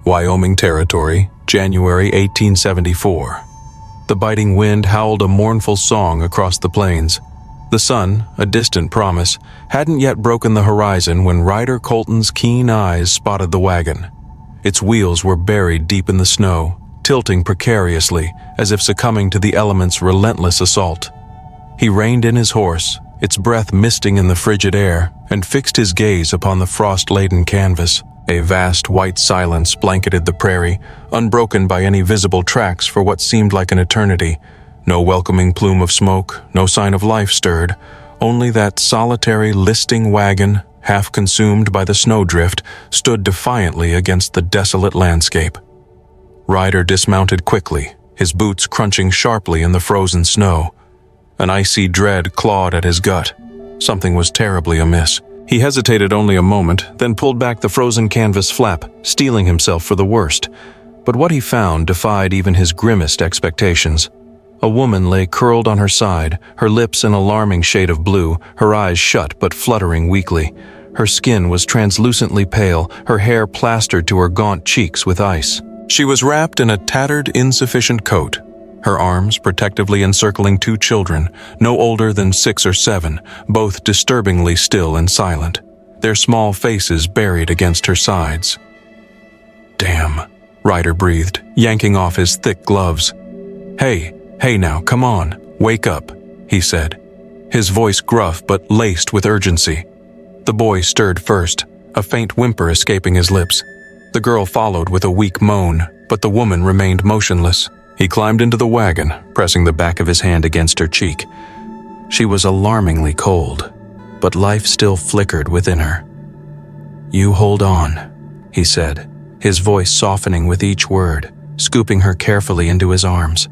Wyoming Territory, January 1874. The biting wind howled a mournful song across the plains. The sun, a distant promise, hadn't yet broken the horizon when Ryder Colton's keen eyes spotted the wagon. Its wheels were buried deep in the snow, tilting precariously as if succumbing to the elements' relentless assault. He reined in his horse, its breath misting in the frigid air, and fixed his gaze upon the frost-laden canvas. A vast white silence blanketed the prairie, unbroken by any visible tracks for what seemed like an eternity. No welcoming plume of smoke, no sign of life stirred, only that solitary listing wagon, half consumed by the snowdrift, stood defiantly against the desolate landscape. Ryder dismounted quickly, his boots crunching sharply in the frozen snow. An icy dread clawed at his gut. Something was terribly amiss. He hesitated only a moment, then pulled back the frozen canvas flap, steeling himself for the worst. But what he found defied even his grimmest expectations. A woman lay curled on her side, her lips an alarming shade of blue, her eyes shut but fluttering weakly. Her skin was translucently pale, her hair plastered to her gaunt cheeks with ice. She was wrapped in a tattered, insufficient coat, her arms protectively encircling two children, no older than 6 or 7, both disturbingly still and silent, their small faces buried against her sides. "Damn," Ryder breathed, yanking off his thick gloves. Hey now, come on, wake up," he said, his voice gruff but laced with urgency. The boy stirred first, a faint whimper escaping his lips. The girl followed with a weak moan, but the woman remained motionless. He climbed into the wagon, pressing the back of his hand against her cheek. She was alarmingly cold, but life still flickered within her. "You hold on," he said, his voice softening with each word, scooping her carefully into his arms.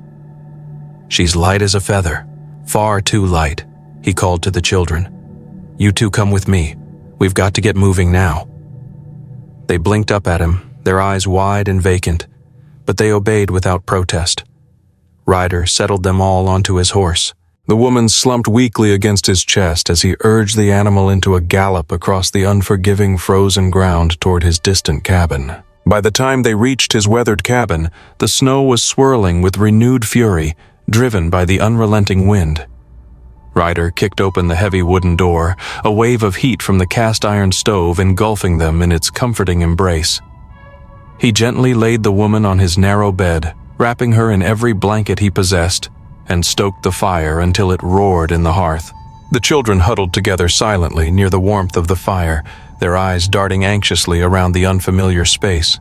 "She's light as a feather, far too light," he called to the children. "You two come with me. We've got to get moving now." They blinked up at him, their eyes wide and vacant, but they obeyed without protest. Ryder settled them all onto his horse. The woman slumped weakly against his chest as he urged the animal into a gallop across the unforgiving frozen ground toward his distant cabin. By the time they reached his weathered cabin, the snow was swirling with renewed fury, driven by the unrelenting wind. Ryder kicked open the heavy wooden door, a wave of heat from the cast-iron stove engulfing them in its comforting embrace. He gently laid the woman on his narrow bed, wrapping her in every blanket he possessed, and stoked the fire until it roared in the hearth. The children huddled together silently near the warmth of the fire, their eyes darting anxiously around the unfamiliar space.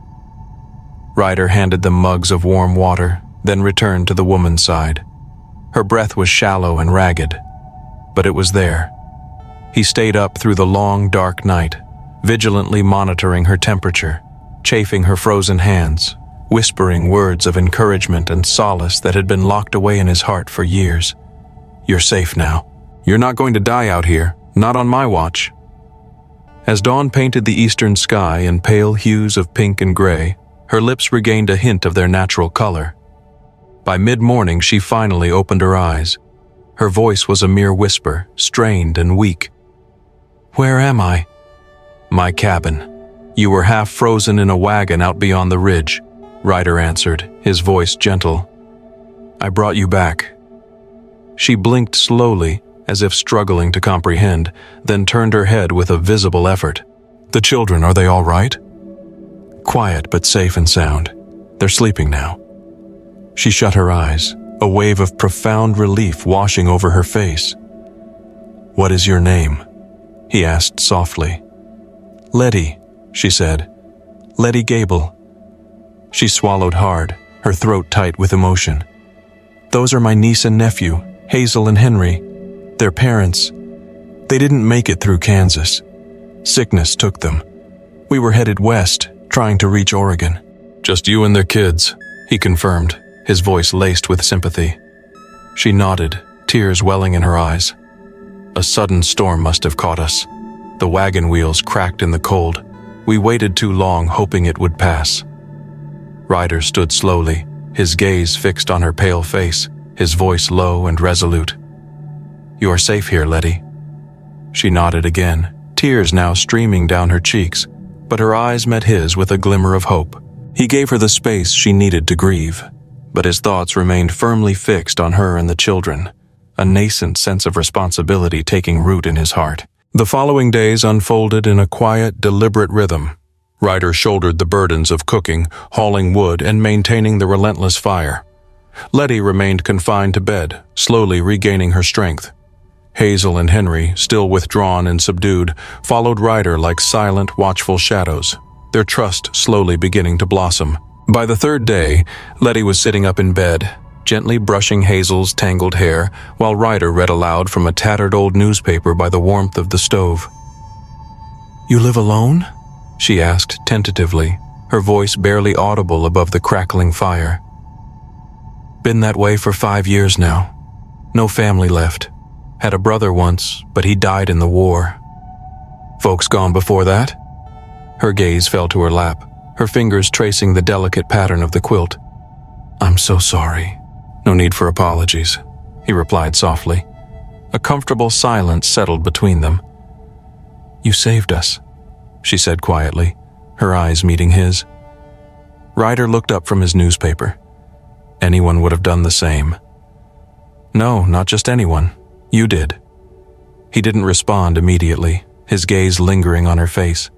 Ryder handed them mugs of warm water, then returned to the woman's side. Her breath was shallow and ragged, but it was there. He stayed up through the long, dark night, vigilantly monitoring her temperature, chafing her frozen hands, whispering words of encouragement and solace that had been locked away in his heart for years. "You're safe now. You're not going to die out here, not on my watch." As dawn painted the eastern sky in pale hues of pink and gray, her lips regained a hint of their natural color. By mid-morning, she finally opened her eyes. Her voice was a mere whisper, strained and weak. "Where am I?" "My cabin. You were half frozen in a wagon out beyond the ridge," Ryder answered, his voice gentle. "I brought you back." She blinked slowly, as if struggling to comprehend, then turned her head with a visible effort. "The children, are they all right?" "Quiet but safe and sound. They're sleeping now." She shut her eyes, a wave of profound relief washing over her face. "What is your name?" he asked softly. "Letty," she said. "Letty Gable." She swallowed hard, her throat tight with emotion. "Those are my niece and nephew, Hazel and Henry. Their parents. They didn't make it through Kansas. Sickness took them. We were headed west, trying to reach Oregon." "Just you and their kids," he confirmed, his voice laced with sympathy. She nodded, tears welling in her eyes. "A sudden storm must have caught us. The wagon wheels cracked in the cold. We waited too long, hoping it would pass." Ryder stood slowly, his gaze fixed on her pale face, his voice low and resolute. "You are safe here, Letty." She nodded again, tears now streaming down her cheeks, but her eyes met his with a glimmer of hope. He gave her the space she needed to grieve, but his thoughts remained firmly fixed on her and the children, a nascent sense of responsibility taking root in his heart. The following days unfolded in a quiet, deliberate rhythm. Ryder shouldered the burdens of cooking, hauling wood, and maintaining the relentless fire. Letty remained confined to bed, slowly regaining her strength. Hazel and Henry, still withdrawn and subdued, followed Ryder like silent, watchful shadows, their trust slowly beginning to blossom. By the third day, Letty was sitting up in bed, gently brushing Hazel's tangled hair, while Ryder read aloud from a tattered old newspaper by the warmth of the stove. "You live alone?" she asked tentatively, her voice barely audible above the crackling fire. "Been that way for 5 years now. No family left. Had a brother once, but he died in the war." "Folks gone before that?" Her gaze fell to her lap, her fingers tracing the delicate pattern of the quilt. "I'm so sorry. No need for apologies," he replied softly. A comfortable silence settled between them. "You saved us," she said quietly, her eyes meeting his. Ryder looked up from his newspaper. "Anyone would have done the same." "No, not just anyone. You did." He didn't respond immediately, his gaze lingering on her face.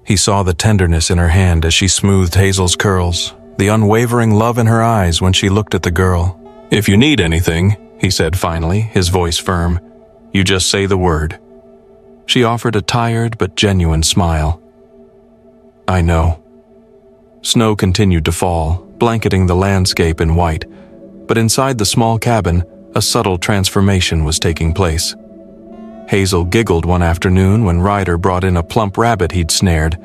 He saw the tenderness in her hand as she smoothed Hazel's curls, the unwavering love in her eyes when she looked at the girl. "If you need anything," he said finally, his voice firm, "you just say the word." She offered a tired but genuine smile. "I know." Snow continued to fall, blanketing the landscape in white, but inside the small cabin, a subtle transformation was taking place. Hazel giggled one afternoon when Ryder brought in a plump rabbit he'd snared,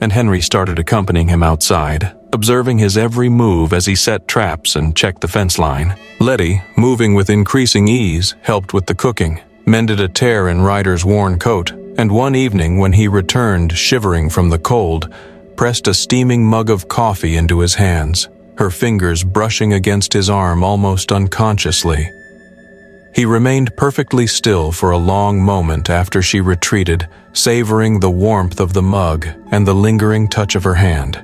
and Henry started accompanying him outside, observing his every move as he set traps and checked the fence line. Letty, moving with increasing ease, helped with the cooking, mended a tear in Ryder's worn coat, and one evening when he returned shivering from the cold, pressed a steaming mug of coffee into his hands, her fingers brushing against his arm almost unconsciously. He remained perfectly still for a long moment after she retreated, savoring the warmth of the mug and the lingering touch of her hand.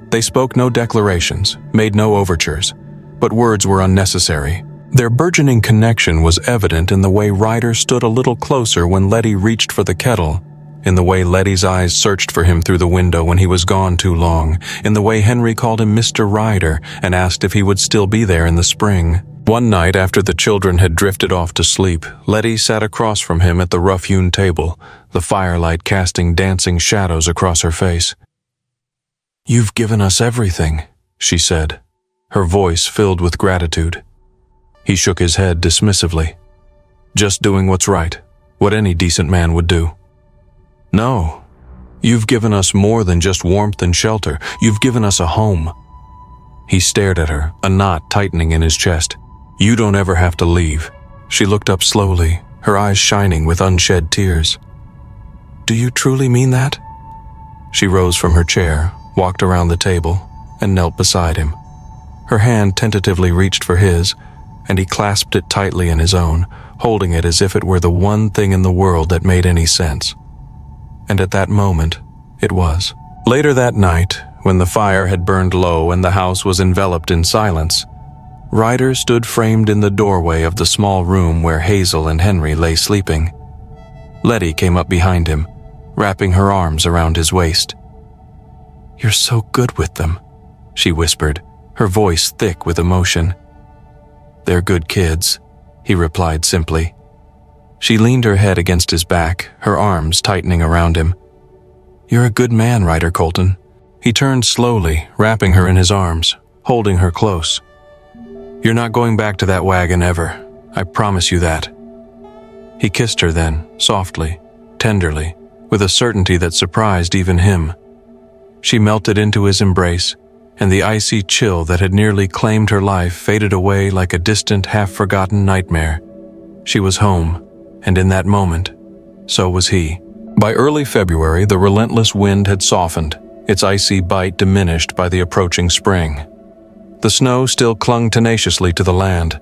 They spoke no declarations, made no overtures, but words were unnecessary. Their burgeoning connection was evident in the way Ryder stood a little closer when Letty reached for the kettle, in the way Letty's eyes searched for him through the window when he was gone too long, in the way Henry called him Mr. Ryder and asked if he would still be there in the spring. One night after the children had drifted off to sleep, Letty sat across from him at the rough-hewn table, the firelight casting dancing shadows across her face. "You've given us everything," she said, her voice filled with gratitude. He shook his head dismissively. "Just doing what's right, what any decent man would do." "No, you've given us more than just warmth and shelter. You've given us a home." He stared at her, a knot tightening in his chest. "You don't ever have to leave." She looked up slowly, her eyes shining with unshed tears. "Do you truly mean that?" She rose from her chair, walked around the table, and knelt beside him. Her hand tentatively reached for his, and he clasped it tightly in his own, holding it as if it were the one thing in the world that made any sense. And at that moment, it was. Later that night, when the fire had burned low and the house was enveloped in silence, Ryder stood framed in the doorway of the small room where Hazel and Henry lay sleeping. Letty came up behind him, wrapping her arms around his waist. "You're so good with them," she whispered, her voice thick with emotion. "They're good kids," he replied simply. She leaned her head against his back, her arms tightening around him. "You're a good man, Ryder Colton." He turned slowly, wrapping her in his arms, holding her close. "You're not going back to that wagon ever. I promise you that." He kissed her then, softly, tenderly, with a certainty that surprised even him. She melted into his embrace, and the icy chill that had nearly claimed her life faded away like a distant, half-forgotten nightmare. She was home, and in that moment, so was he. By early February, the relentless wind had softened, its icy bite diminished by the approaching spring. The snow still clung tenaciously to the land,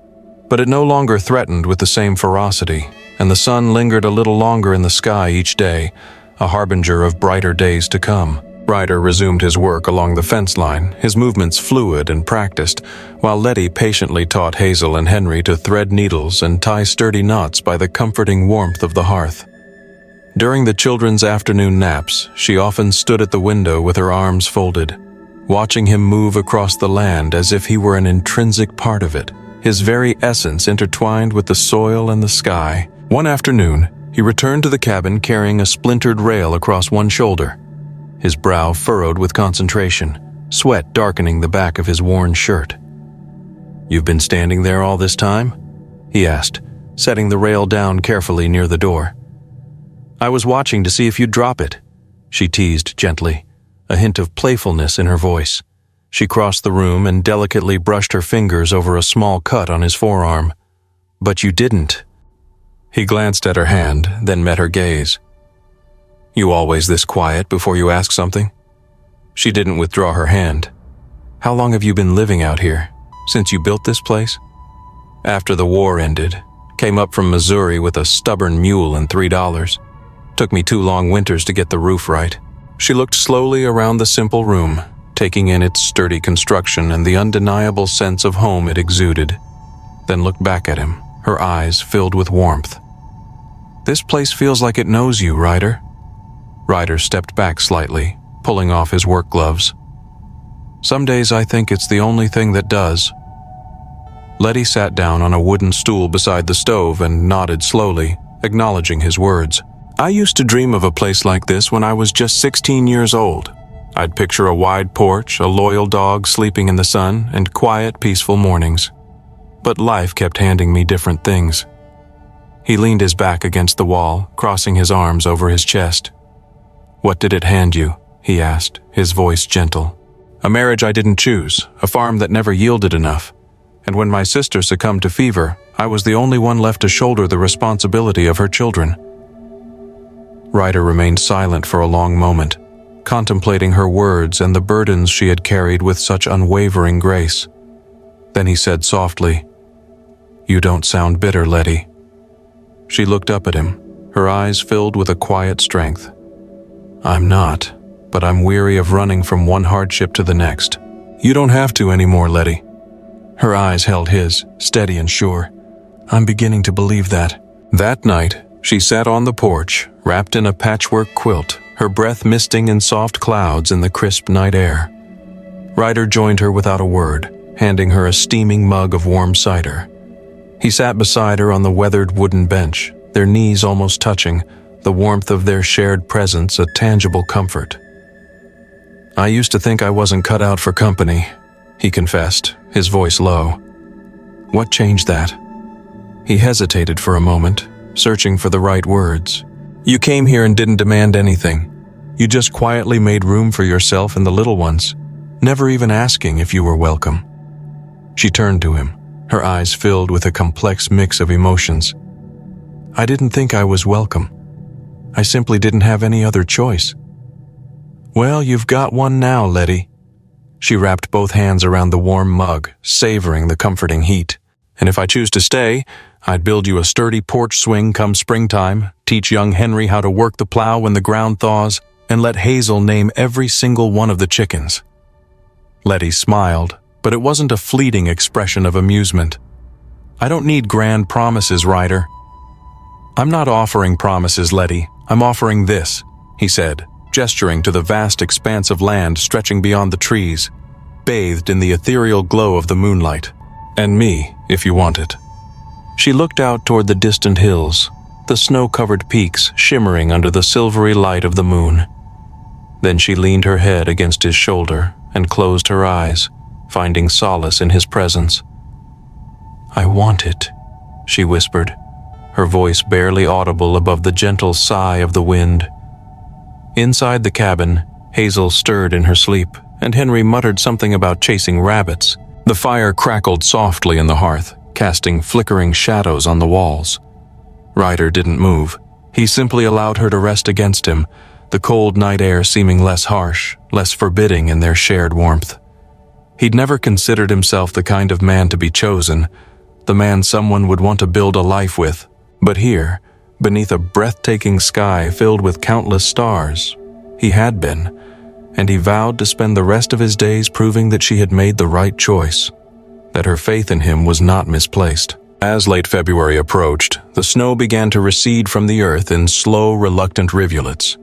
but it no longer threatened with the same ferocity, and the sun lingered a little longer in the sky each day, a harbinger of brighter days to come. Ryder resumed his work along the fence line, his movements fluid and practiced, while Letty patiently taught Hazel and Henry to thread needles and tie sturdy knots by the comforting warmth of the hearth. During the children's afternoon naps, she often stood at the window with her arms folded, watching him move across the land as if he were an intrinsic part of it, his very essence intertwined with the soil and the sky. One afternoon, he returned to the cabin carrying a splintered rail across one shoulder, his brow furrowed with concentration, sweat darkening the back of his worn shirt. "You've been standing there all this time?" he asked, setting the rail down carefully near the door. "I was watching to see if you'd drop it," she teased gently, a hint of playfulness in her voice. She crossed the room and delicately brushed her fingers over a small cut on his forearm. "But you didn't." He glanced at her hand, then met her gaze. "You always this quiet before you ask something?" She didn't withdraw her hand. "How long have you been living out here? Since you built this place?" "After the war ended. Came up from Missouri with a stubborn mule and $3. Took me 2 long winters to get the roof right." She looked slowly around the simple room, taking in its sturdy construction and the undeniable sense of home it exuded, then looked back at him, her eyes filled with warmth. "This place feels like it knows you, Ryder." Ryder stepped back slightly, pulling off his work gloves. "Some days I think it's the only thing that does." Letty sat down on a wooden stool beside the stove and nodded slowly, acknowledging his words. "I used to dream of a place like this when I was just 16 years old. I'd picture a wide porch, a loyal dog sleeping in the sun, and quiet, peaceful mornings. But life kept handing me different things." He leaned his back against the wall, crossing his arms over his chest. "What did it hand you?" he asked, his voice gentle. "A marriage I didn't choose, a farm that never yielded enough. And when my sister succumbed to fever, I was the only one left to shoulder the responsibility of her children." Ryder remained silent for a long moment, contemplating her words and the burdens she had carried with such unwavering grace. Then he said softly, "You don't sound bitter, Letty." She looked up at him, her eyes filled with a quiet strength. "I'm not, but I'm weary of running from one hardship to the next." "You don't have to anymore, Letty." Her eyes held his, steady and sure. "I'm beginning to believe that." That night, she sat on the porch, wrapped in a patchwork quilt, her breath misting in soft clouds in the crisp night air. Ryder joined her without a word, handing her a steaming mug of warm cider. He sat beside her on the weathered wooden bench, their knees almost touching, the warmth of their shared presence a tangible comfort. "I used to think I wasn't cut out for company," he confessed, his voice low. "What changed that?" He hesitated for a moment, searching for the right words. "You came here and didn't demand anything. You just quietly made room for yourself and the little ones, never even asking if you were welcome." She turned to him, her eyes filled with a complex mix of emotions. "I didn't think I was welcome. I simply didn't have any other choice." "Well, you've got one now, Letty." She wrapped both hands around the warm mug, savoring the comforting heat. "And if I choose to stay, I'd build you a sturdy porch swing come springtime, teach young Henry how to work the plow when the ground thaws, and let Hazel name every single one of the chickens." Letty smiled, but it wasn't a fleeting expression of amusement. "I don't need grand promises, Ryder." "I'm not offering promises, Letty. I'm offering this," he said, gesturing to the vast expanse of land stretching beyond the trees, bathed in the ethereal glow of the moonlight. "And me, if you want it." She looked out toward the distant hills, the snow-covered peaks shimmering under the silvery light of the moon. Then she leaned her head against his shoulder and closed her eyes, finding solace in his presence. "I want it," she whispered, her voice barely audible above the gentle sigh of the wind. Inside the cabin, Hazel stirred in her sleep, and Henry muttered something about chasing rabbits. The fire crackled softly in the hearth, casting flickering shadows on the walls. Ryder didn't move. He simply allowed her to rest against him, the cold night air seeming less harsh, less forbidding in their shared warmth. He'd never considered himself the kind of man to be chosen, the man someone would want to build a life with. But here, beneath a breathtaking sky filled with countless stars, he had been, and he vowed to spend the rest of his days proving that she had made the right choice, that her faith in him was not misplaced. As late February approached, the snow began to recede from the earth in slow, reluctant rivulets.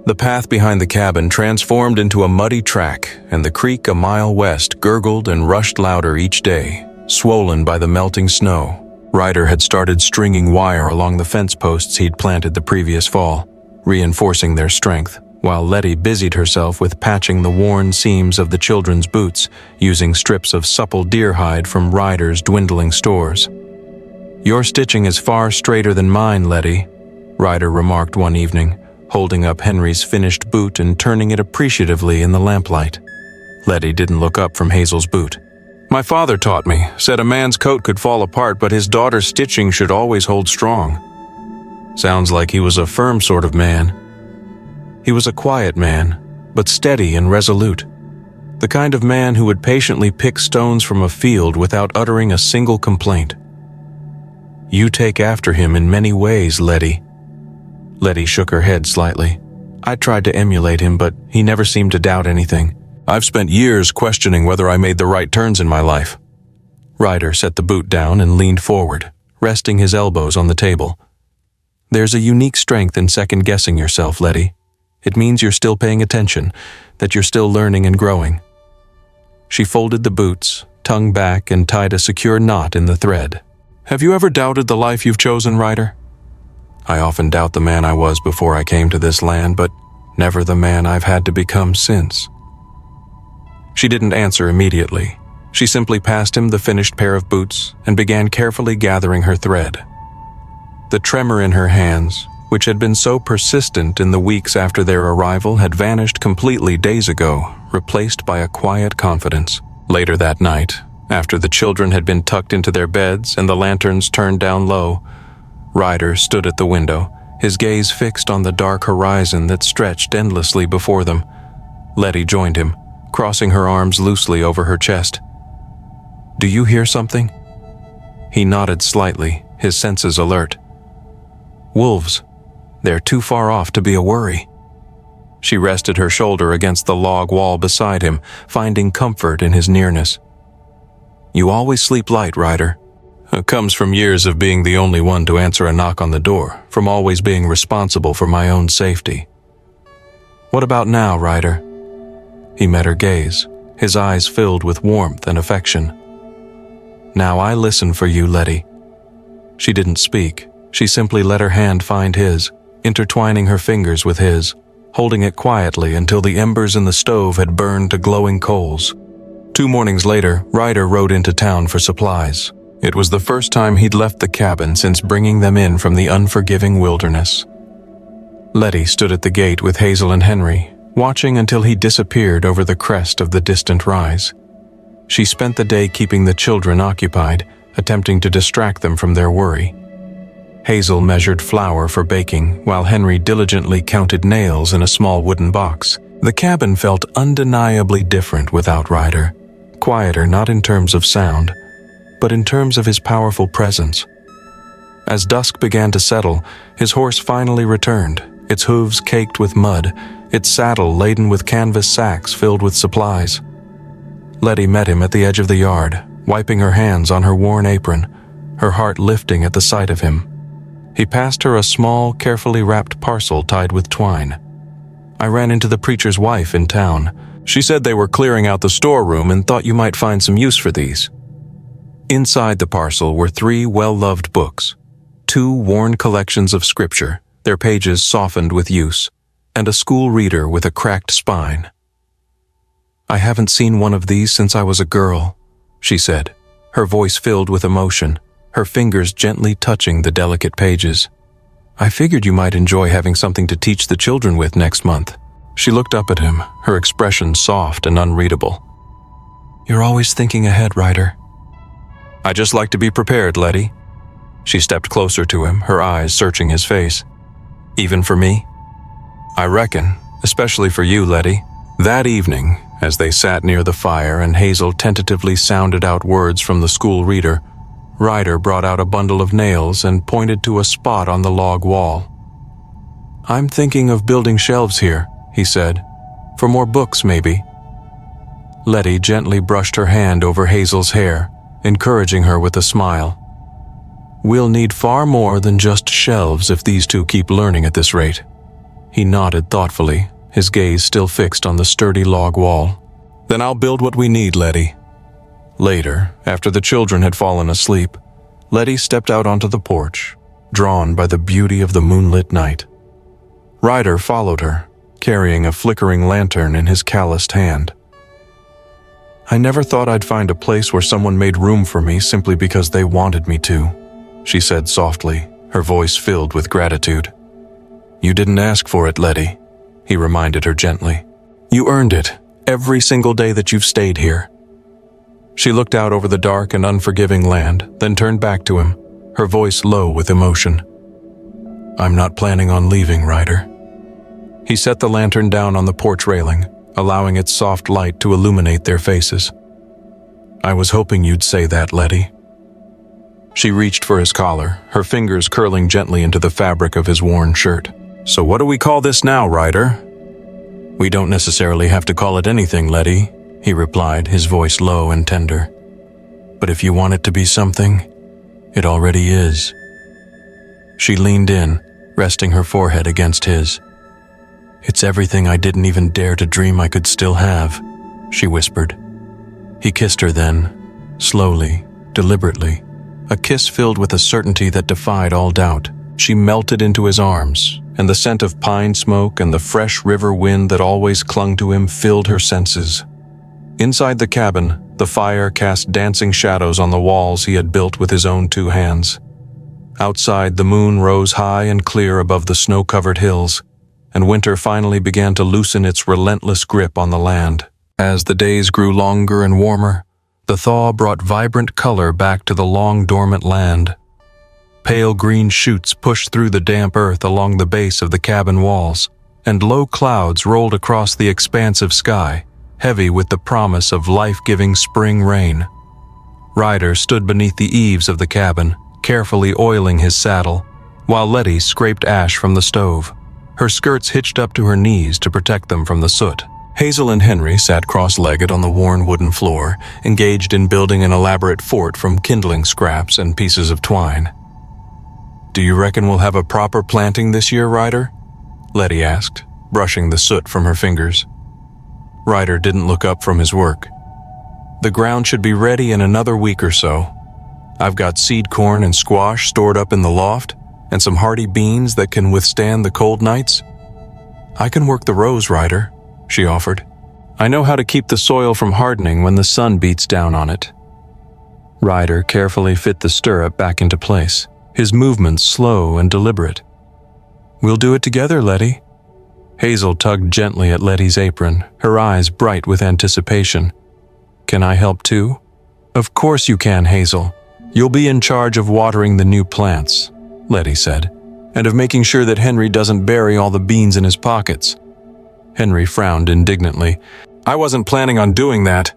The path behind the cabin transformed into a muddy track, and the creek a mile west gurgled and rushed louder each day, swollen by the melting snow. Ryder had started stringing wire along the fence posts he'd planted the previous fall, reinforcing their strength, while Letty busied herself with patching the worn seams of the children's boots using strips of supple deer hide from Ryder's dwindling stores. "Your stitching is far straighter than mine, Letty," Ryder remarked one evening, holding up Henry's finished boot and turning it appreciatively in the lamplight. Letty didn't look up from Hazel's boot. "My father taught me, said a man's coat could fall apart, but his daughter's stitching should always hold strong." Sounds like he was a firm sort of man. He was a quiet man, but steady and resolute. The kind of man who would patiently pick stones from a field without uttering a single complaint. "You take after him in many ways, Letty." Letty shook her head slightly. "I tried to emulate him, but he never seemed to doubt anything. I've spent years questioning whether I made the right turns in my life." Ryder set the boot down and leaned forward, resting his elbows on the table. "There's a unique strength in second-guessing yourself, Letty. It means you're still paying attention, that you're still learning and growing." She folded the boots, tongue back, and tied a secure knot in the thread. "Have you ever doubted the life you've chosen, Ryder?" "I often doubt the man I was before I came to this land, but never the man I've had to become since." She didn't answer immediately. She simply passed him the finished pair of boots and began carefully gathering her thread. The tremor in her hands, which had been so persistent in the weeks after their arrival, had vanished completely days ago, replaced by a quiet confidence. Later that night, after the children had been tucked into their beds and the lanterns turned down low, Ryder stood at the window, his gaze fixed on the dark horizon that stretched endlessly before them. Letty joined him, crossing her arms loosely over her chest. "Do you hear something?" He nodded slightly, his senses alert. "Wolves. They're too far off to be a worry." She rested her shoulder against the log wall beside him, finding comfort in his nearness. "You always sleep light, Ryder. It comes from years of being the only one to answer a knock on the door, from always being responsible for my own safety." "What about now, Ryder?" He met her gaze, his eyes filled with warmth and affection. "Now I listen for you, Letty." She didn't speak. She simply let her hand find his, intertwining her fingers with his, holding it quietly until the embers in the stove had burned to glowing coals. 2 mornings later, Ryder rode into town for supplies. It was the first time he'd left the cabin since bringing them in from the unforgiving wilderness. Letty stood at the gate with Hazel and Henry, watching until he disappeared over the crest of the distant rise. She spent the day keeping the children occupied, attempting to distract them from their worry. Hazel measured flour for baking, while Henry diligently counted nails in a small wooden box. The cabin felt undeniably different without Ryder. Quieter not in terms of sound, but in terms of his powerful presence. As dusk began to settle, his horse finally returned, its hooves caked with mud, its saddle laden with canvas sacks filled with supplies. Letty met him at the edge of the yard, wiping her hands on her worn apron, her heart lifting at the sight of him. He passed her a small, carefully wrapped parcel tied with twine. "I ran into the preacher's wife in town. She said they were clearing out the storeroom and thought you might find some use for these." Inside the parcel were 3 well-loved books, 2 worn collections of scripture, their pages softened with use, and a school reader with a cracked spine. "I haven't seen one of these since I was a girl," she said, her voice filled with emotion, her fingers gently touching the delicate pages. "I figured you might enjoy having something to teach the children with next month." She looked up at him, her expression soft and unreadable. "You're always thinking ahead, Ryder." "I just like to be prepared, Letty." She stepped closer to him, her eyes searching his face. "Even for me?" "I reckon, especially for you, Letty." That evening, as they sat near the fire and Hazel tentatively sounded out words from the school reader, Ryder brought out a bundle of nails and pointed to a spot on the log wall. "I'm thinking of building shelves here," he said, For more books, maybe. Letty gently brushed her hand over Hazel's hair, encouraging her with a smile. We'll need far more than just shelves if these two keep learning at this rate. He nodded thoughtfully, his gaze still fixed on the sturdy log wall. Then I'll build what we need, Letty. Later, after the children had fallen asleep, Letty stepped out onto the porch, drawn by the beauty of the moonlit night. Ryder followed her, carrying a flickering lantern in his calloused hand. I never thought I'd find a place where someone made room for me simply because they wanted me to, she said softly, her voice filled with gratitude. You didn't ask for it, Letty, he reminded her gently. You earned it, every single day that you've stayed here. She looked out over the dark and unforgiving land, then turned back to him, her voice low with emotion. I'm not planning on leaving, Ryder. He set the lantern down on the porch railing, allowing its soft light to illuminate their faces. I was hoping you'd say that, Letty. She reached for his collar, her fingers curling gently into the fabric of his worn shirt. So what do we call this now, Ryder? We don't necessarily have to call it anything, Letty, he replied, his voice low and tender. But if you want it to be something, it already is. She leaned in, resting her forehead against his. It's everything I didn't even dare to dream I could still have, she whispered. He kissed her then, slowly, deliberately, a kiss filled with a certainty that defied all doubt. She melted into his arms, and the scent of pine smoke and the fresh river wind that always clung to him filled her senses. Inside the cabin, the fire cast dancing shadows on the walls he had built with his own two hands. Outside, the moon rose high and clear above the snow-covered hills, and winter finally began to loosen its relentless grip on the land. As the days grew longer and warmer, the thaw brought vibrant color back to the long-dormant land. Pale green shoots pushed through the damp earth along the base of the cabin walls, and low clouds rolled across the expansive sky, heavy with the promise of life-giving spring rain. Ryder stood beneath the eaves of the cabin, carefully oiling his saddle, while Letty scraped ash from the stove, her skirts hitched up to her knees to protect them from the soot. Hazel and Henry sat cross-legged on the worn wooden floor, engaged in building an elaborate fort from kindling scraps and pieces of twine. Do you reckon we'll have a proper planting this year, Ryder? Letty asked, brushing the soot from her fingers. Ryder didn't look up from his work. The ground should be ready in another week or so. I've got seed corn and squash stored up in the loft, and some hardy beans that can withstand the cold nights. I can work the rows, Ryder, she offered. I know how to keep the soil from hardening when the sun beats down on it. Ryder carefully fit the stirrup back into place, his movements slow and deliberate. We'll do it together, Letty. Hazel tugged gently at Letty's apron, her eyes bright with anticipation. Can I help too? Of course you can, Hazel. You'll be in charge of watering the new plants, Letty said, and of making sure that Henry doesn't bury all the beans in his pockets. Henry frowned indignantly. I wasn't planning on doing that.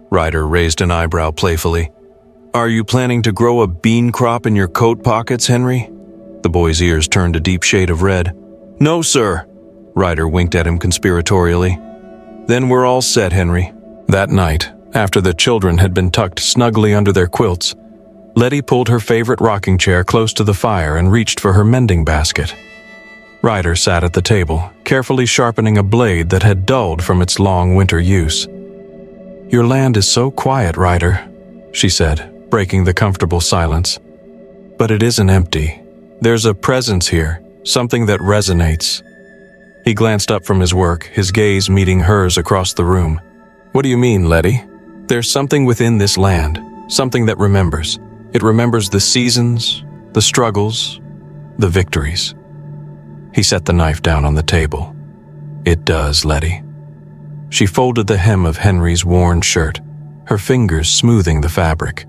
Ryder raised an eyebrow playfully. Are you planning to grow a bean crop in your coat pockets, Henry? The boy's ears turned a deep shade of red. No, sir. Ryder winked at him conspiratorially. Then we're all set, Henry. That night, after the children had been tucked snugly under their quilts, Letty pulled her favorite rocking chair close to the fire and reached for her mending basket. Ryder sat at the table, carefully sharpening a blade that had dulled from its long winter use. Your land is so quiet, Ryder, she said, breaking the comfortable silence. But it isn't empty. There's a presence here, something that resonates. He glanced up from his work, his gaze meeting hers across the room. What do you mean, Letty? There's something within this land, something that remembers. It remembers the seasons, the struggles, the victories. He set the knife down on the table. It does, Letty. She folded the hem of Henry's worn shirt, her fingers smoothing the fabric.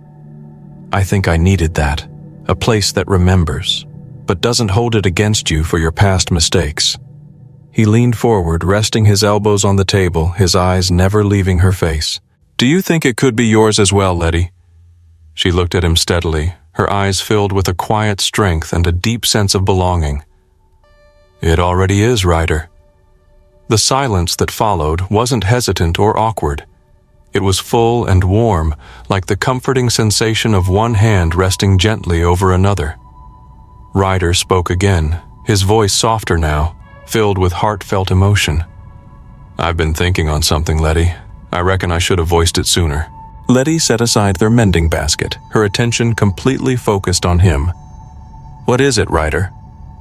I think I needed that, a place that remembers, but doesn't hold it against you for your past mistakes. He leaned forward, resting his elbows on the table, his eyes never leaving her face. Do you think it could be yours as well, Letty? She looked at him steadily, her eyes filled with a quiet strength and a deep sense of belonging. It already is, Ryder. The silence that followed wasn't hesitant or awkward. It was full and warm, like the comforting sensation of one hand resting gently over another. Ryder spoke again, his voice softer now, filled with heartfelt emotion. "I've been thinking on something, Letty. I reckon I should have voiced it sooner." Letty set aside their mending basket, her attention completely focused on him. "What is it, Ryder?"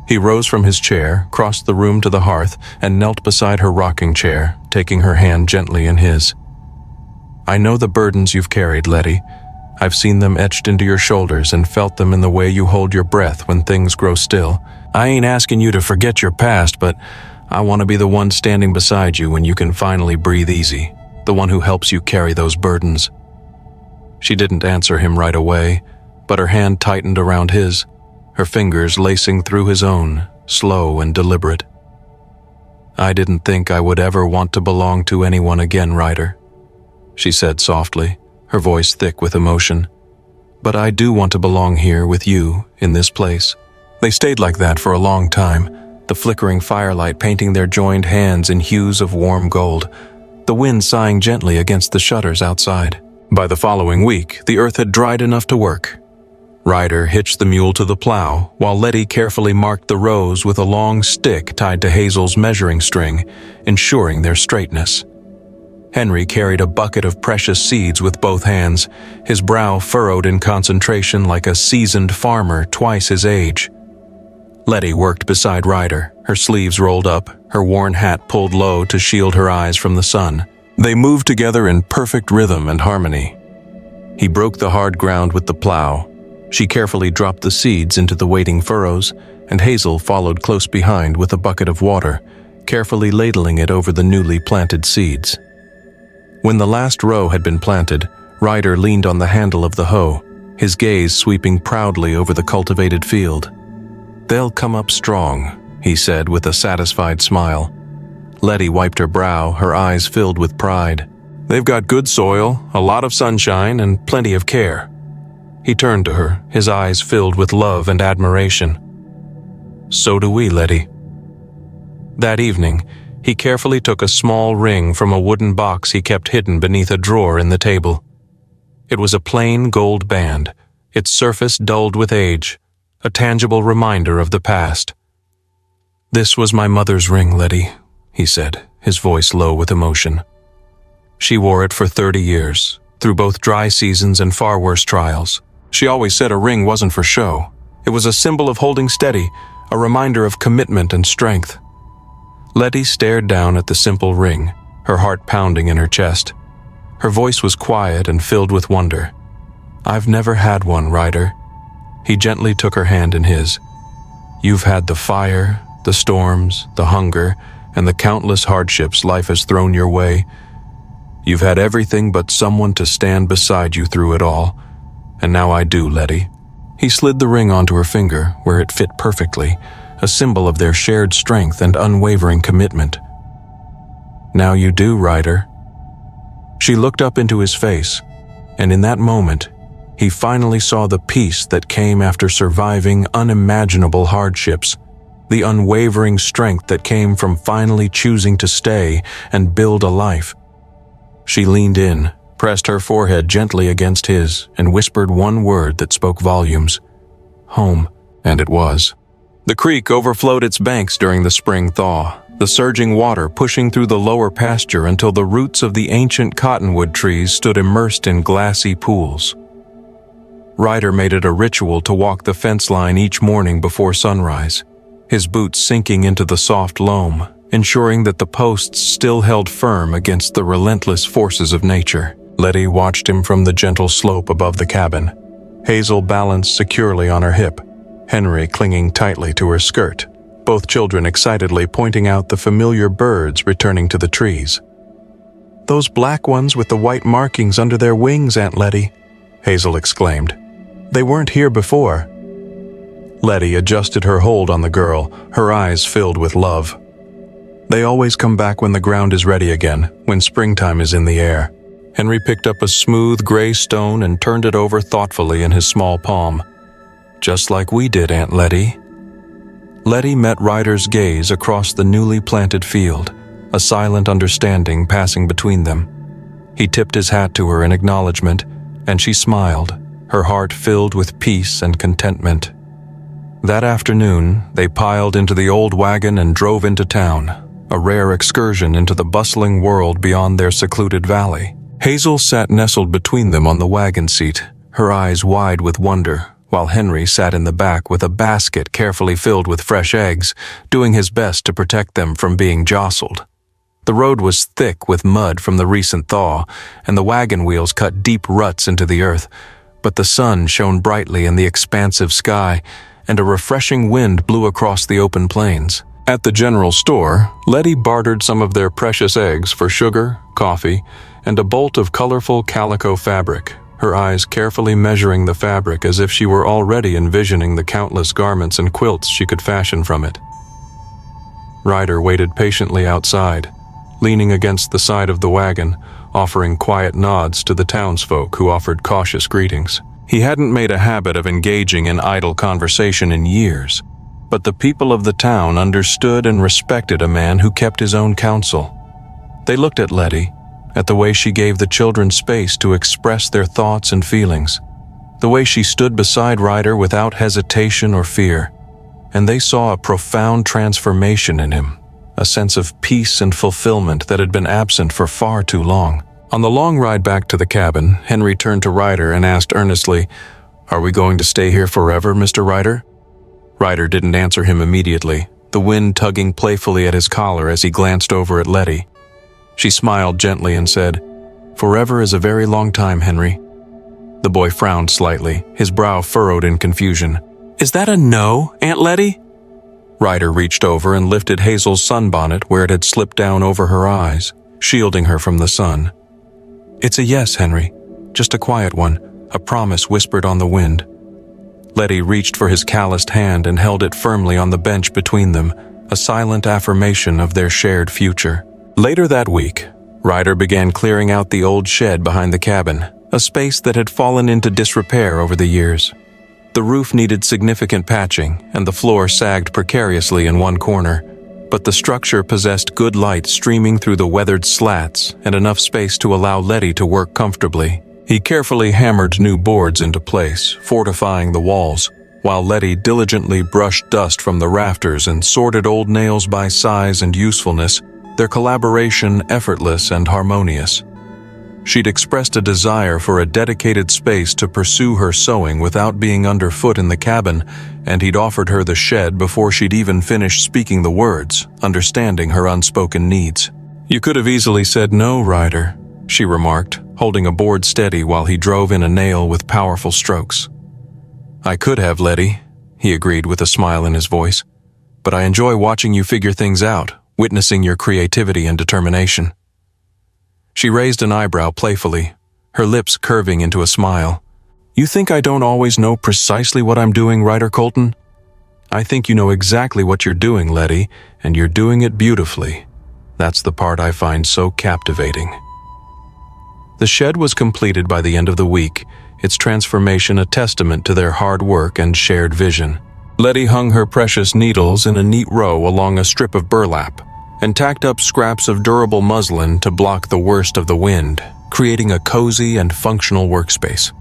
He rose from his chair, crossed the room to the hearth, and knelt beside her rocking chair, taking her hand gently in his. "I know the burdens you've carried, Letty. I've seen them etched into your shoulders and felt them in the way you hold your breath when things grow still. I ain't asking you to forget your past, but I want to be the one standing beside you when you can finally breathe easy, the one who helps you carry those burdens." She didn't answer him right away, but her hand tightened around his, her fingers lacing through his own, slow and deliberate. "I didn't think I would ever want to belong to anyone again, Ryder," she said softly, her voice thick with emotion. "But I do want to belong here with you, in this place." They stayed like that for a long time, the flickering firelight painting their joined hands in hues of warm gold, the wind sighing gently against the shutters outside. By the following week, the earth had dried enough to work. Ryder hitched the mule to the plow, while Letty carefully marked the rows with a long stick tied to Hazel's measuring string, ensuring their straightness. Henry carried a bucket of precious seeds with both hands, his brow furrowed in concentration like a seasoned farmer twice his age. Letty worked beside Ryder, her sleeves rolled up, her worn hat pulled low to shield her eyes from the sun. They moved together in perfect rhythm and harmony. He broke the hard ground with the plow. She carefully dropped the seeds into the waiting furrows, and Hazel followed close behind with a bucket of water, carefully ladling it over the newly planted seeds. When the last row had been planted, Ryder leaned on the handle of the hoe, his gaze sweeping proudly over the cultivated field. "They'll come up strong," he said with a satisfied smile. Letty wiped her brow, her eyes filled with pride. "They've got good soil, a lot of sunshine, and plenty of care." He turned to her, his eyes filled with love and admiration. "So do we, Letty." That evening, he carefully took a small ring from a wooden box he kept hidden beneath a drawer in the table. It was a plain gold band, its surface dulled with age, a tangible reminder of the past. "This was my mother's ring, Letty," he said, his voice low with emotion. "She wore it for 30 years, through both dry seasons and far worse trials. She always said a ring wasn't for show. It was a symbol of holding steady, a reminder of commitment and strength." Letty stared down at the simple ring, her heart pounding in her chest. Her voice was quiet and filled with wonder. "I've never had one, Ryder." He gently took her hand in his. "You've had the fire, the storms, the hunger, and the countless hardships life has thrown your way. You've had everything but someone to stand beside you through it all. And now I do, Letty." He slid the ring onto her finger, where it fit perfectly, a symbol of their shared strength and unwavering commitment. "Now you do, Ryder." She looked up into his face, and in that moment, he finally saw the peace that came after surviving unimaginable hardships, the unwavering strength that came from finally choosing to stay and build a life. She leaned in, pressed her forehead gently against his, and whispered one word that spoke volumes. "Home." And it was. The creek overflowed its banks during the spring thaw, the surging water pushing through the lower pasture until the roots of the ancient cottonwood trees stood immersed in glassy pools. Ryder made it a ritual to walk the fence line each morning before sunrise, his boots sinking into the soft loam, ensuring that the posts still held firm against the relentless forces of nature. Letty watched him from the gentle slope above the cabin, Hazel balanced securely on her hip, Henry clinging tightly to her skirt, both children excitedly pointing out the familiar birds returning to the trees. "Those black ones with the white markings under their wings, Aunt Letty," Hazel exclaimed. "They weren't here before." Letty adjusted her hold on the girl, her eyes filled with love. "They always come back when the ground is ready again, when springtime is in the air." Henry picked up a smooth gray stone and turned it over thoughtfully in his small palm. "Just like we did, Aunt Letty." Letty met Ryder's gaze across the newly planted field, a silent understanding passing between them. He tipped his hat to her in acknowledgement, and she smiled, her heart filled with peace and contentment. That afternoon, they piled into the old wagon and drove into town, a rare excursion into the bustling world beyond their secluded valley. Hazel sat nestled between them on the wagon seat, her eyes wide with wonder, while Henry sat in the back with a basket carefully filled with fresh eggs, doing his best to protect them from being jostled. The road was thick with mud from the recent thaw, and the wagon wheels cut deep ruts into the earth, but the sun shone brightly in the expansive sky, and a refreshing wind blew across the open plains. At the general store, Letty bartered some of their precious eggs for sugar, coffee, and a bolt of colorful calico fabric, her eyes carefully measuring the fabric as if she were already envisioning the countless garments and quilts she could fashion from it. Ryder waited patiently outside, leaning against the side of the wagon, offering quiet nods to the townsfolk who offered cautious greetings. He hadn't made a habit of engaging in idle conversation in years, but the people of the town understood and respected a man who kept his own counsel. They looked at Letty, at the way she gave the children space to express their thoughts and feelings, the way she stood beside Ryder without hesitation or fear, and they saw a profound transformation in him, a sense of peace and fulfillment that had been absent for far too long. On the long ride back to the cabin, Henry turned to Ryder and asked earnestly, "Are we going to stay here forever, Mr. Ryder?" Ryder didn't answer him immediately, the wind tugging playfully at his collar as he glanced over at Letty. She smiled gently and said, "Forever is a very long time, Henry." The boy frowned slightly, his brow furrowed in confusion. "Is that a no, Aunt Letty?" Ryder reached over and lifted Hazel's sunbonnet where it had slipped down over her eyes, shielding her from the sun. "It's a yes, Henry. Just a quiet one, a promise whispered on the wind." Letty reached for his calloused hand and held it firmly on the bench between them, a silent affirmation of their shared future. Later that week, Ryder began clearing out the old shed behind the cabin, a space that had fallen into disrepair over the years. The roof needed significant patching, and the floor sagged precariously in one corner, but the structure possessed good light streaming through the weathered slats and enough space to allow Letty to work comfortably. He carefully hammered new boards into place, fortifying the walls, while Letty diligently brushed dust from the rafters and sorted old nails by size and usefulness, their collaboration effortless and harmonious. She'd expressed a desire for a dedicated space to pursue her sewing without being underfoot in the cabin, and he'd offered her the shed before she'd even finished speaking the words, understanding her unspoken needs. "You could have easily said no, Ryder," she remarked, holding a board steady while he drove in a nail with powerful strokes. "I could have, Letty," he agreed with a smile in his voice, "but I enjoy watching you figure things out, witnessing your creativity and determination." She raised an eyebrow playfully, her lips curving into a smile. "You think I don't always know precisely what I'm doing, Ryder Colton? I think you know exactly what you're doing, Letty, and you're doing it beautifully. That's the part I find so captivating." The shed was completed by the end of the week, its transformation a testament to their hard work and shared vision. Letty hung her precious needles in a neat row along a strip of burlap, and tacked up scraps of durable muslin to block the worst of the wind, creating a cozy and functional workspace.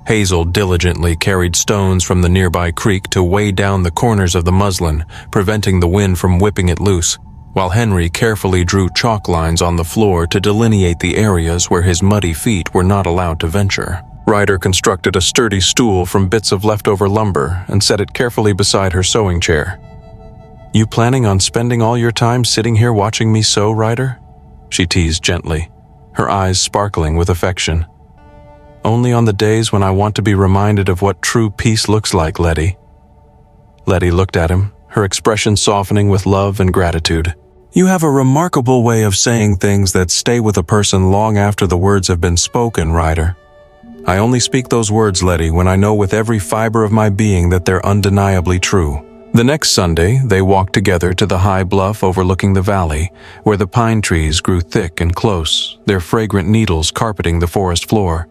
Hazel diligently carried stones from the nearby creek to weigh down the corners of the muslin, preventing the wind from whipping it loose, while Henry carefully drew chalk lines on the floor to delineate the areas where his muddy feet were not allowed to venture. Ryder constructed a sturdy stool from bits of leftover lumber and set it carefully beside her sewing chair. "You planning on spending all your time sitting here watching me sew, Ryder?" she teased gently, her eyes sparkling with affection. "Only on the days when I want to be reminded of what true peace looks like, Letty." Letty looked at him, her expression softening with love and gratitude. "You have a remarkable way of saying things that stay with a person long after the words have been spoken, Ryder. I only speak those words, Letty, when I know with every fiber of my being that they're undeniably true." The next Sunday, they walked together to the high bluff overlooking the valley, where the pine trees grew thick and close, their fragrant needles carpeting the forest floor.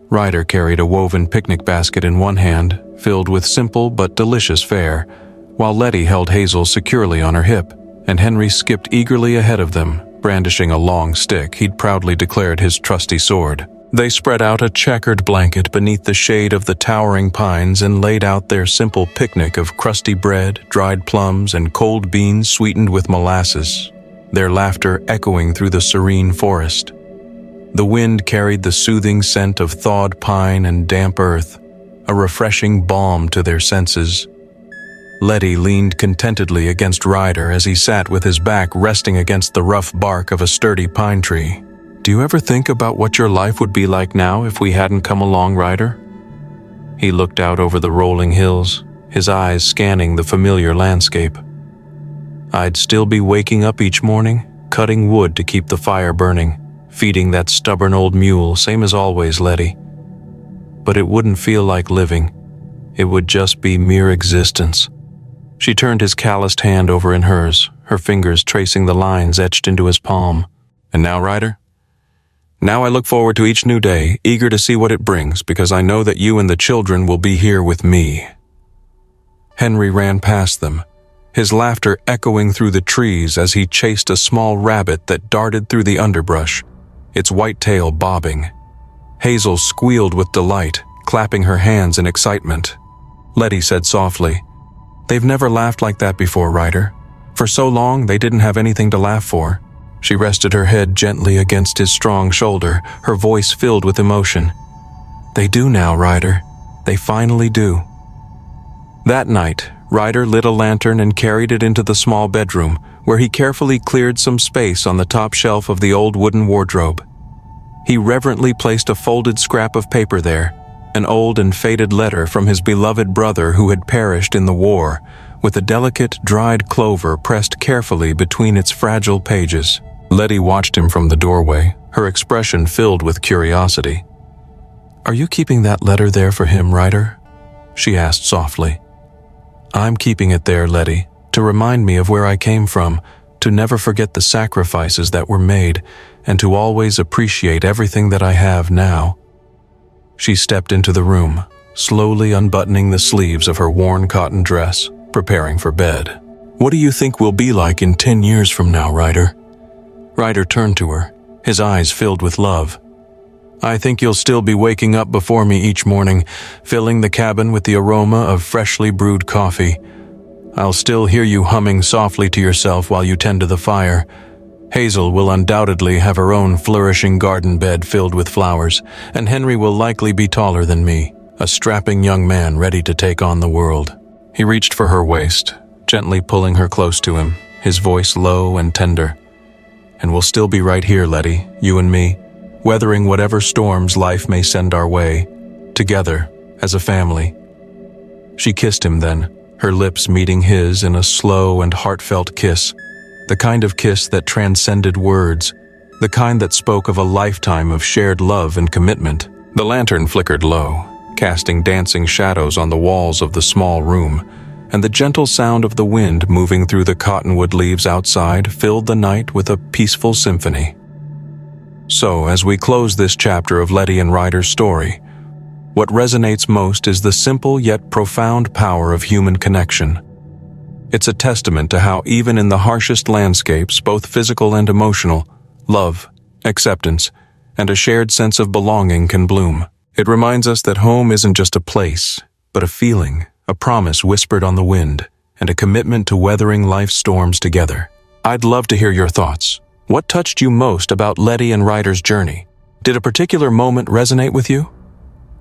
Ryder carried a woven picnic basket in one hand, filled with simple but delicious fare, while Letty held Hazel securely on her hip, and Henry skipped eagerly ahead of them, brandishing a long stick he'd proudly declared his trusty sword. They spread out a checkered blanket beneath the shade of the towering pines and laid out their simple picnic of crusty bread, dried plums, and cold beans sweetened with molasses, their laughter echoing through the serene forest. The wind carried the soothing scent of thawed pine and damp earth, a refreshing balm to their senses. Letty leaned contentedly against Ryder as he sat with his back resting against the rough bark of a sturdy pine tree. "Do you ever think about what your life would be like now if we hadn't come along, Ryder?" He looked out over the rolling hills, his eyes scanning the familiar landscape. "I'd still be waking up each morning, cutting wood to keep the fire burning, feeding that stubborn old mule, same as always, Letty. But it wouldn't feel like living. It would just be mere existence." She turned his calloused hand over in hers, her fingers tracing the lines etched into his palm. "And now, Ryder? Now I look forward to each new day, eager to see what it brings, because I know that you and the children will be here with me." Henry ran past them, his laughter echoing through the trees as he chased a small rabbit that darted through the underbrush, its white tail bobbing. Hazel squealed with delight, clapping her hands in excitement. Letty said softly, "They've never laughed like that before, Ryder. For so long, they didn't have anything to laugh for." She rested her head gently against his strong shoulder, her voice filled with emotion. "They do now, Ryder. They finally do." That night, Ryder lit a lantern and carried it into the small bedroom, where he carefully cleared some space on the top shelf of the old wooden wardrobe. He reverently placed a folded scrap of paper there, an old and faded letter from his beloved brother who had perished in the war, with a delicate, dried clover pressed carefully between its fragile pages. Letty watched him from the doorway, her expression filled with curiosity. "Are you keeping that letter there for him, Ryder?" she asked softly. "I'm keeping it there, Letty, to remind me of where I came from, to never forget the sacrifices that were made, and to always appreciate everything that I have now." She stepped into the room, slowly unbuttoning the sleeves of her worn cotton dress, preparing for bed. "What do you think we'll be like in 10 years from now, Ryder?" Ryder turned to her, his eyes filled with love. "I think you'll still be waking up before me each morning, filling the cabin with the aroma of freshly brewed coffee. I'll still hear you humming softly to yourself while you tend to the fire. Hazel will undoubtedly have her own flourishing garden bed filled with flowers, and Henry will likely be taller than me, a strapping young man ready to take on the world." He reached for her waist, gently pulling her close to him, his voice low and tender. "And we'll still be right here, Letty, you and me, weathering whatever storms life may send our way, together, as a family." She kissed him then, her lips meeting his in a slow and heartfelt kiss, the kind of kiss that transcended words, the kind that spoke of a lifetime of shared love and commitment. The lantern flickered low, casting dancing shadows on the walls of the small room, and the gentle sound of the wind moving through the cottonwood leaves outside filled the night with a peaceful symphony. So, as we close this chapter of Letty and Ryder's story, what resonates most is the simple yet profound power of human connection. It's a testament to how even in the harshest landscapes, both physical and emotional, love, acceptance, and a shared sense of belonging can bloom. It reminds us that home isn't just a place, but a feeling, a promise whispered on the wind, and a commitment to weathering life's storms together. I'd love to hear your thoughts. What touched you most about Letty and Ryder's journey? Did a particular moment resonate with you?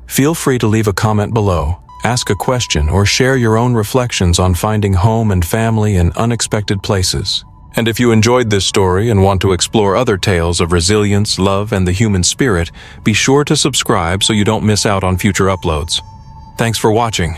Feel free to leave a comment below, ask a question, or share your own reflections on finding home and family in unexpected places. And if you enjoyed this story and want to explore other tales of resilience, love, and the human spirit, be sure to subscribe so you don't miss out on future uploads. Thanks for watching.